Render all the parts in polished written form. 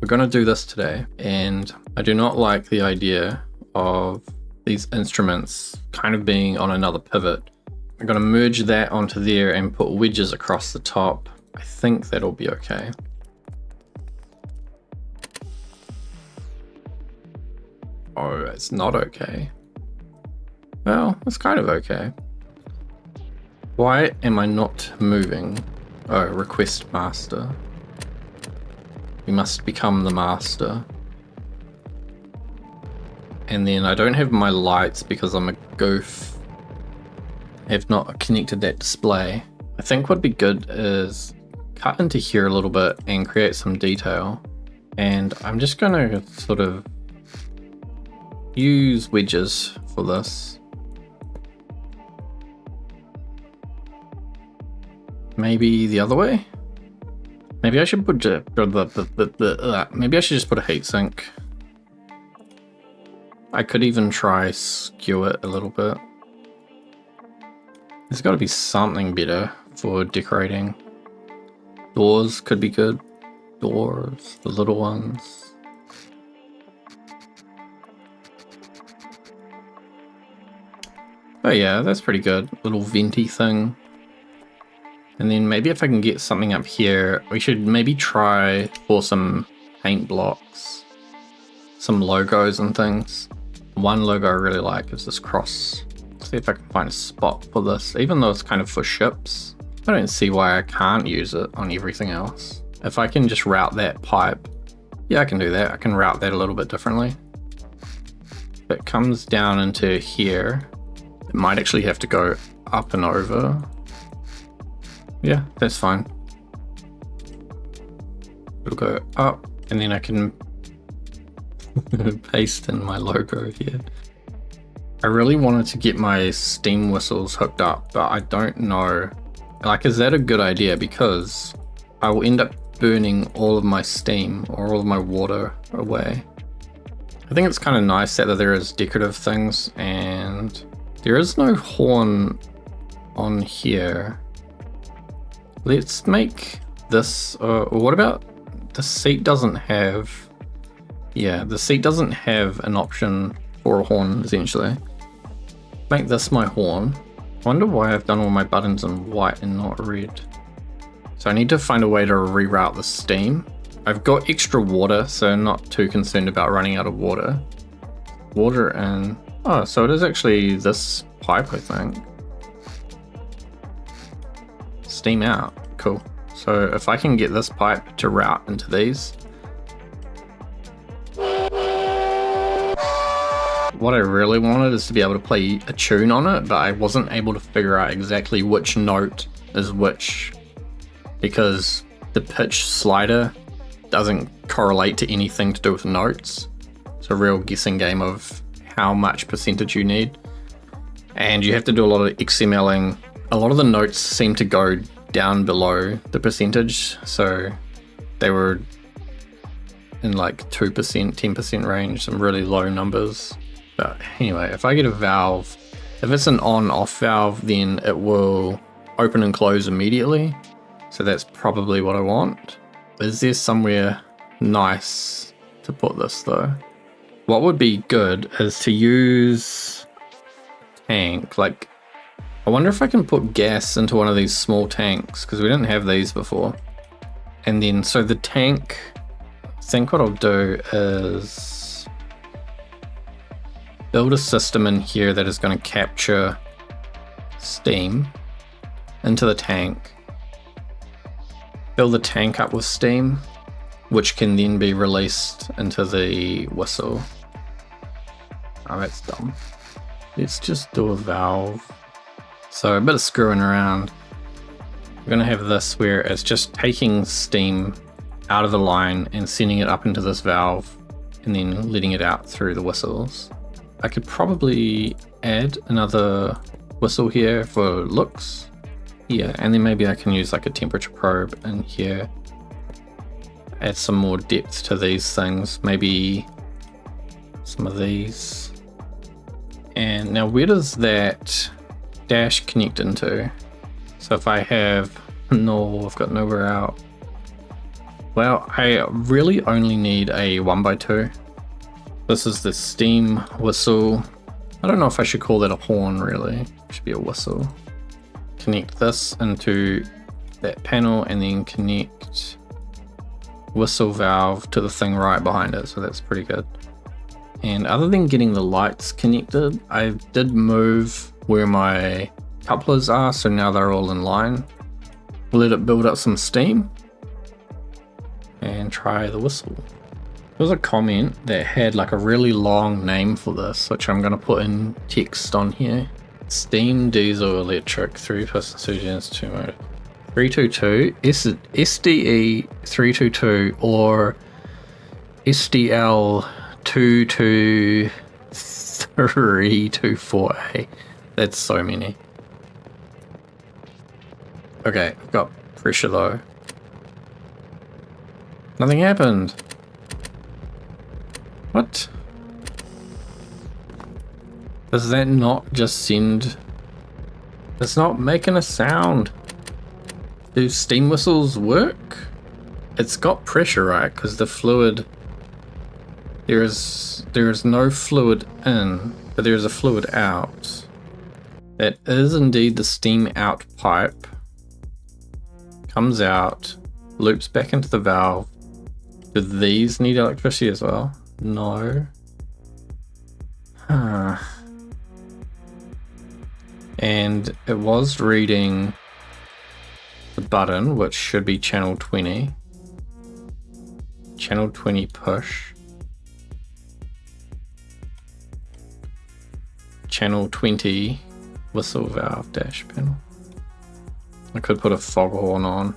We're going to do this today, and I do not like the idea of these instruments kind of being on another pivot. I'm going to merge that onto there and put wedges across the top. I think that'll be okay. Oh, it's not okay. Well, it's kind of okay. Why am I not moving? Oh, request master. You must become the master. And then I don't have my lights because I'm a goof. I have not connected that display. I think what'd be good is cut into here a little bit and create some detail. And I'm just gonna sort of use wedges for this. Maybe the other way? Maybe I should put maybe I should just put a heatsink. I could even try skew it a little bit. There's got to be something better for decorating. Doors could be good. Doors, the little ones. Oh yeah, that's pretty good. Little venti thing. And then maybe if I can get something up here, we should maybe try for some paint blocks, some logos and things. One logo I really like is this cross. See if I can find a spot for this, even though it's kind of for ships. I don't see why I can't use it on everything else. If I can just route that pipe, yeah, I can do that. I can route that a little bit differently. If it comes down into here, it might actually have to go up and over. Yeah, that's fine. It'll go up, and then I can paste in my logo here. I really wanted to get my steam whistles hooked up, but I don't know. Like, is that a good idea? Because I will end up burning all of my steam or all of my water away. I think it's kind of nice that there is decorative things, and there is no horn on here. Let's make this, what about the seat doesn't have, yeah, the seat doesn't have an option for a horn essentially. Make this my horn. I wonder why I've done all my buttons in white and not red. So I need to find a way to reroute the steam. I've got extra water, so I'm not too concerned about running out of water. Water and, oh, so it is actually this pipe, I think. Steam out, cool. So if I can get this pipe to route into these. What I really wanted is to be able to play a tune on it, but I wasn't able to figure out exactly which note is which, because the pitch slider doesn't correlate to anything to do with notes. It's a real guessing game of how much percentage you need. And you have to do a lot of XMLing. A lot of the notes seem to go down below the percentage, so they were in like 2%, 10% range, some really low numbers. But anyway, if I get a valve, if it's an on-off valve, then it will open and close immediately. So that's probably what I want. Is there somewhere nice to put this though? What would be good is to use tank, like, I wonder if I can put gas into one of these small tanks, because we didn't have these before. And then, so the tank, I think what I'll do is build a system in here that is going to capture steam into the tank. Fill the tank up with steam, which can then be released into the whistle. Oh, that's dumb. Let's just do a valve. So a bit of screwing around. We're going to have this where it's just taking steam out of the line and sending it up into this valve and then letting it out through the whistles. I could probably add another whistle here for looks. Yeah, and then maybe I can use like a temperature probe in here. Add some more depth to these things, maybe some of these. And now where does that dash connect into? So if I have, no, I've got nowhere out. Well, I really only need a 1x2. This is the steam whistle. I don't know if I should call that a horn, really. It should be a whistle. Connect this into that panel and then connect whistle valve to the thing right behind it, so that's pretty good. And other than getting the lights connected, I did move where my couplers are, so now they're all in line. We'll let it build up some steam and try the whistle. There was a comment that had like a really long name for this, which I'm going to put in text on here. Steam diesel electric 3-piston engines 2 motor 322 SDE 322 or SDL 22324A. That's so many. Okay, I've got pressure though. Nothing happened. What? Does that not just send? It's not making a sound. Do steam whistles work? It's got pressure, right? Because the fluid, there is no fluid in, but there is a fluid out. That is indeed the steam out pipe. Comes out, loops back into the valve. Do these need electricity as well? No. Huh. And it was reading the button, which should be channel 20. Channel 20 push. Channel 20 whistle valve dash panel. I could put a foghorn on.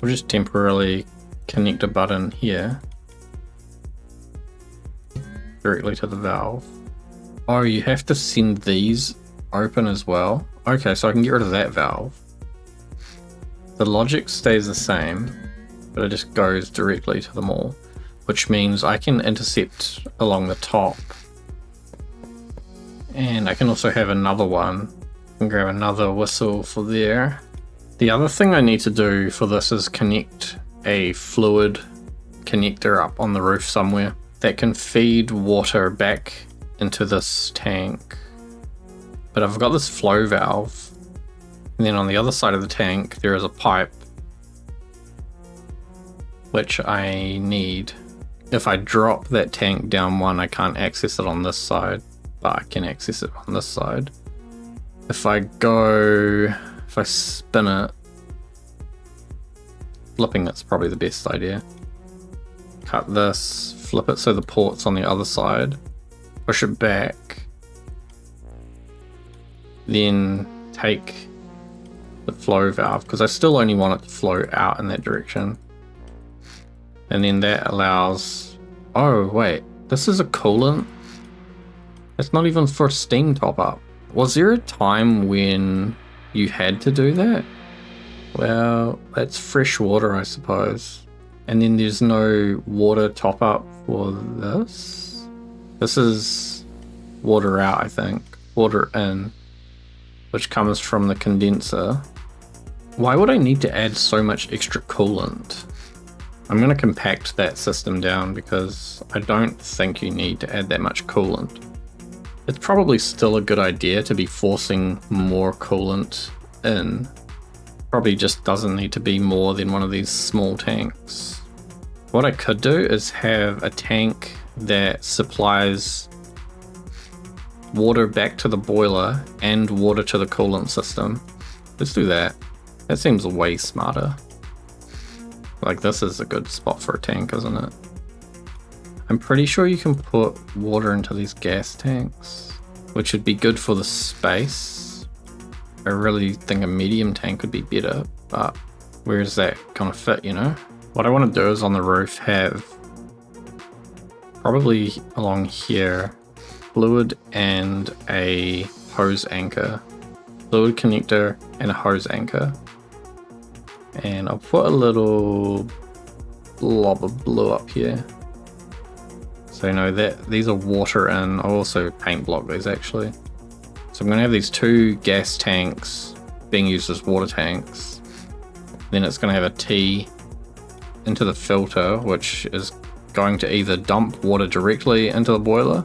We'll just temporarily connect a button here directly to the valve. Oh, you have to send these open as well. Okay, so I can get rid of that valve. The logic stays the same, but it just goes directly to them all, which means I can intercept along the top. And I can also have another one. I can grab another whistle for there. The other thing I need to do for this is connect a fluid connector up on the roof somewhere that can feed water back into this tank. But I've got this flow valve, and then on the other side of the tank there is a pipe which I need. If I drop that tank down one, I can't access it on this side, but I can access it on this side. If I spin it, flipping it's probably the best idea. Cut this, flip it so the port's on the other side, push it back, then take the flow valve, because I still only want it to flow out in that direction. And then that allows, oh wait, this is a coolant. It's not even for steam top up. Was there a time when you had to do that? Well, that's fresh water, I suppose. And then there's no water top up for this. This is water out, I think. Water in, which comes from the condenser. Why would I need to add so much extra coolant? I'm going to compact that system down because I don't think you need to add that much coolant. It's probably still a good idea to be forcing more coolant in. Probably just doesn't need to be more than one of these small tanks. What I could do is have a tank that supplies water back to the boiler and water to the coolant system. Let's do that. That seems way smarter. Like, this is a good spot for a tank, isn't it? I'm pretty sure you can put water into these gas tanks, which would be good for the space. I really think a medium tank would be better, but where is that gonna fit, you know? What I want to do is on the roof have, probably along here, fluid and a hose anchor. Fluid connector and a hose anchor. And I'll put a little blob of blue up here. So you know that these are water in. I'll also paint block these actually. So I'm going to have these two gas tanks being used as water tanks. Then it's going to have a T into the filter, which is going to either dump water directly into the boiler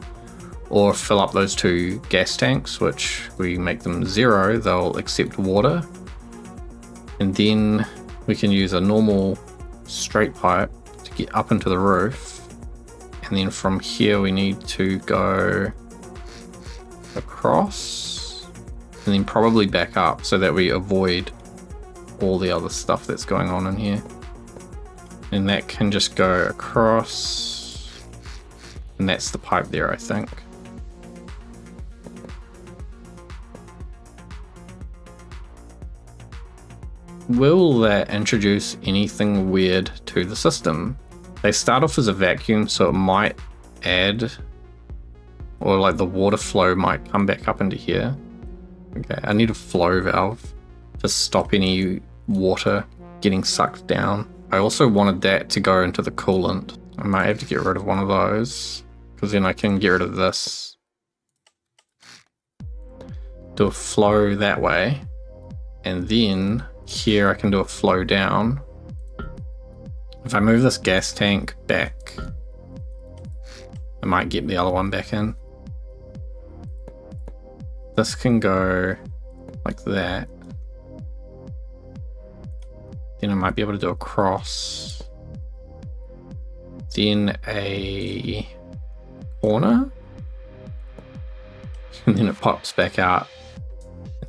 or fill up those 2 gas tanks, which we make them 0, they'll accept water. And then we can use a normal straight pipe to get up into the roof. And then from here we need to go across and then probably back up so that we avoid all the other stuff that's going on in here. And that can just go across, and that's the pipe there, I think. Will that introduce anything weird to the system? They start off as a vacuum, so it might add, or like the water flow might come back up into here. Okay, I need a flow valve to stop any water getting sucked down. I also wanted that to go into the coolant. I might have to get rid of one of those, because then I can get rid of this. Do a flow that way, and then here I can do a flow down. If I move this gas tank back, I might get the other one back in. This can go like that. Then I might be able to do a cross. Then a corner. And then it pops back out.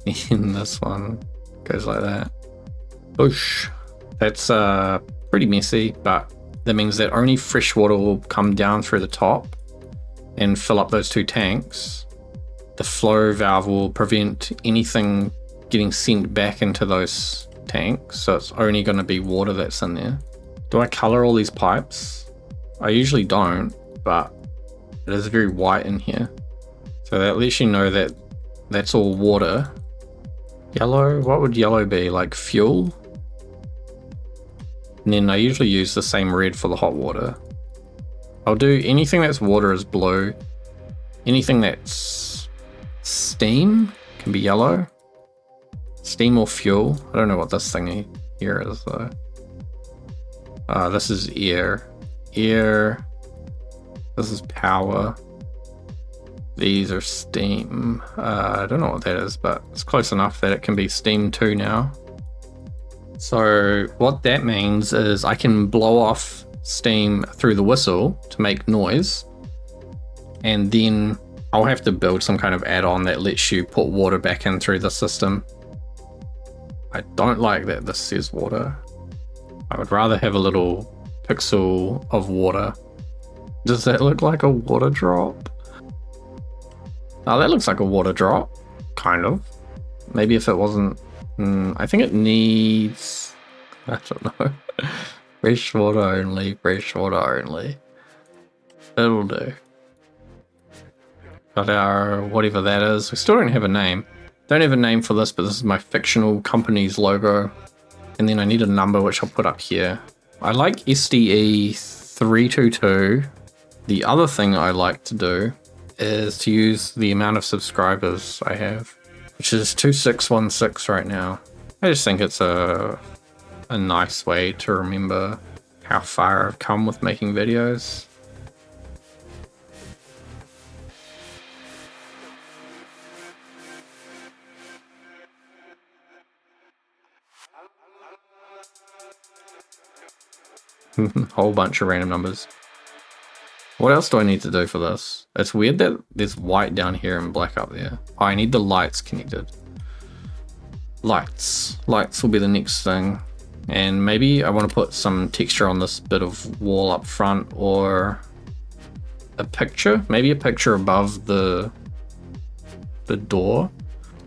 And then this one goes like that. Boosh. That's pretty messy, but that means that only fresh water will come down through the top and fill up those 2 tanks. The flow valve will prevent anything getting sent back into those tanks, so it's only going to be water that's in there. Do I color all these pipes? I usually don't, but it is very white in here, so that lets you know that that's all water. Yellow, what would yellow be? Like fuel? And then I usually use the same red for the hot water. I'll do anything that's water is blue. Anything that's steam can be yellow. Steam or fuel. I don't know what this thing here is though. This is air. Air. This is power. These are steam. I don't know what that is, but it's close enough that it can be steam too now. So what that means is I can blow off steam through the whistle to make noise, and then I'll have to build some kind of add-on that lets you put water back in through the system. I don't like that this says water. I would rather have a little pixel of water. Does that look like a water drop? Oh, that looks like a water drop, kind of. Maybe if it wasn't, I think it needs, I don't know, fresh water only, fresh water only. It'll do. Got our, whatever that is. We still don't have a name. Don't have a name for this, but this is my fictional company's logo. And then I need a number, which I'll put up here. I like SDE 322. The other thing I like to do is to use the amount of subscribers I have, which is 2616 right now. I just think it's a nice way to remember how far I've come with making videos. Whole bunch of random numbers. What else do I need to do for this? It's weird that there's white down here and black up there. Oh, I need the lights connected. Lights. Lights will be the next thing. And maybe I want to put some texture on this bit of wall up front, or a picture. Maybe a picture above the door.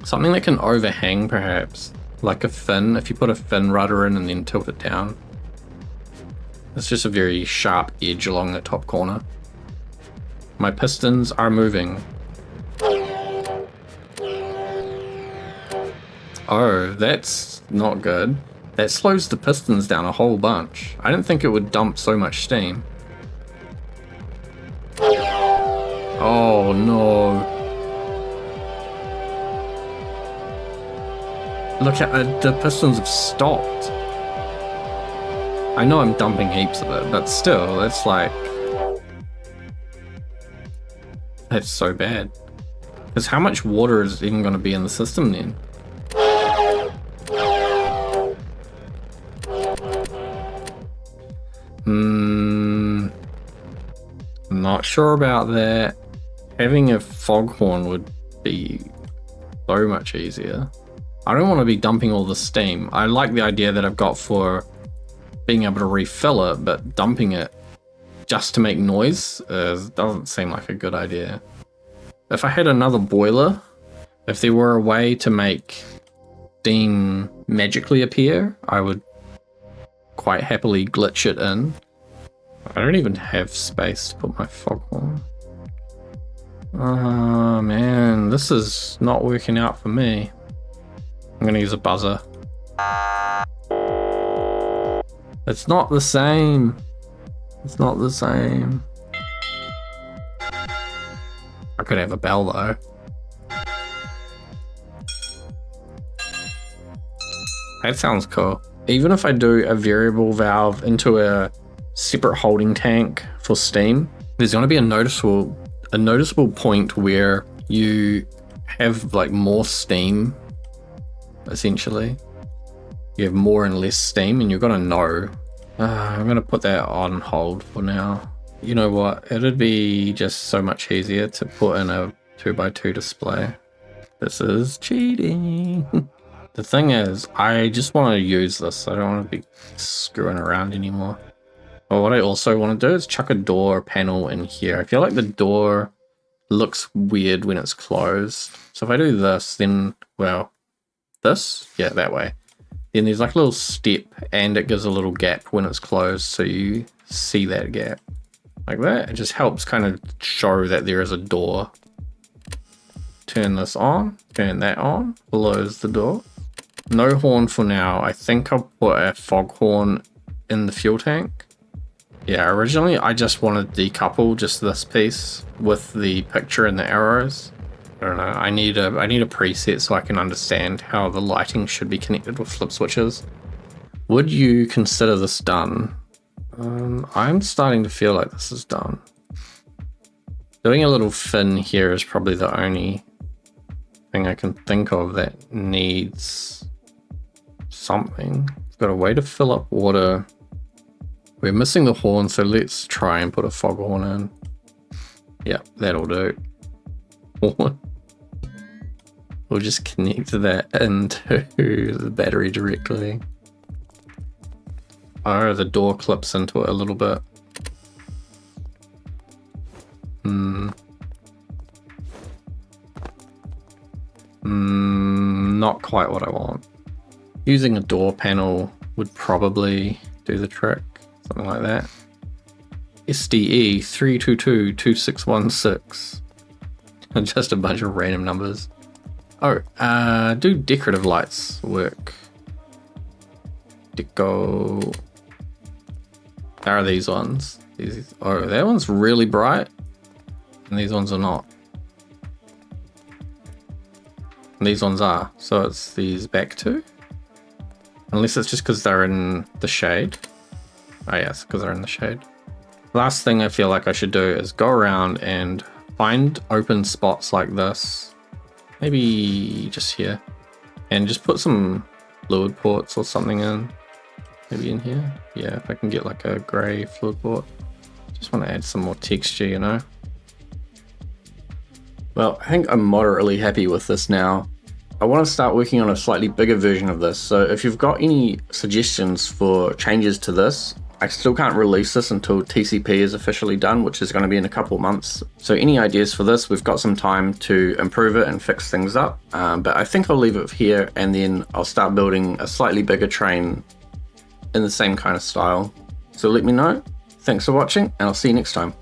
Something that can overhang perhaps. Like a fin. If you put a fin rudder in and then tilt it down. It's just a very sharp edge along the top corner. My pistons are moving. Oh, that's not good. That slows the pistons down a whole bunch. I didn't think it would dump so much steam. Oh no. Look at the pistons have stopped. I know I'm dumping heaps of it, but still, it's like... That's so bad. Because how much water is even going to be in the system then? I'm not sure about that. Having a foghorn would be so much easier. I don't want to be dumping all the steam. I like the idea that I've got for being able to refill it, but dumping it just to make noise doesn't seem like a good idea. If I had another boiler, if there were a way to make steam magically appear, I would quite happily glitch it in. I don't even have space to put my foghorn. Oh man, this is not working out for me. I'm gonna use a buzzer. It's not the same. It's not the same. I could have a bell though. That sounds cool. Even if I do a variable valve into a separate holding tank for steam, there's going to be a noticeable point where you have like more steam, essentially. You have more and less steam, and you're going to know. I'm going to put that on hold for now. You know what? It'd be just so much easier to put in a 2x2 display. This is cheating. The thing is, I just want to use this. I don't want to be screwing around anymore. But what I also want to do is chuck a door panel in here. I feel like the door looks weird when it's closed. So if I do this, then, well, this? Yeah, that way. Then there's like a little step, and it gives a little gap when it's closed, so you see that gap. Like that. It just helps kind of show that there is a door. Turn this on, turn that on, close the door. No horn for now. I think I'll put a foghorn in the fuel tank. Yeah, originally I just wanted to decouple just this piece with the picture and the arrows. I don't know, I need a preset so I can understand how the lighting should be connected with flip switches. Would you consider this done? I'm starting to feel like this is done. Doing a little fin here is probably the only thing I can think of that needs something. I've got a way to fill up water. We're missing the horn, so let's try and put a foghorn in. Yeah, that'll do. We'll just connect that into the battery directly. Oh, the door clips into it a little bit. Not quite what I want. Using a door panel would probably do the trick. Something like that. SDE 3222616. Just a bunch of random numbers. Oh, do decorative lights work? Deco. How are these ones? Oh, that one's really bright, and these ones are not. And these ones are. So it's these back two. Unless it's just because they're in the shade. Oh yes, because they're in the shade. Last thing I feel like I should do is go around and find open spots like this. Maybe just here. And just put some fluid ports or something in. Maybe in here. Yeah, if I can get like a grey fluid port. Just want to add some more texture, you know. Well, I think I'm moderately happy with this now. I want to start working on a slightly bigger version of this. So if you've got any suggestions for changes to this, I still can't release this until TCP is officially done, which is going to be in a couple of months. So any ideas for this, we've got some time to improve it and fix things up. But I think I'll leave it here, and then I'll start building a slightly bigger train in the same kind of style. So let me know. Thanks for watching, and I'll see you next time.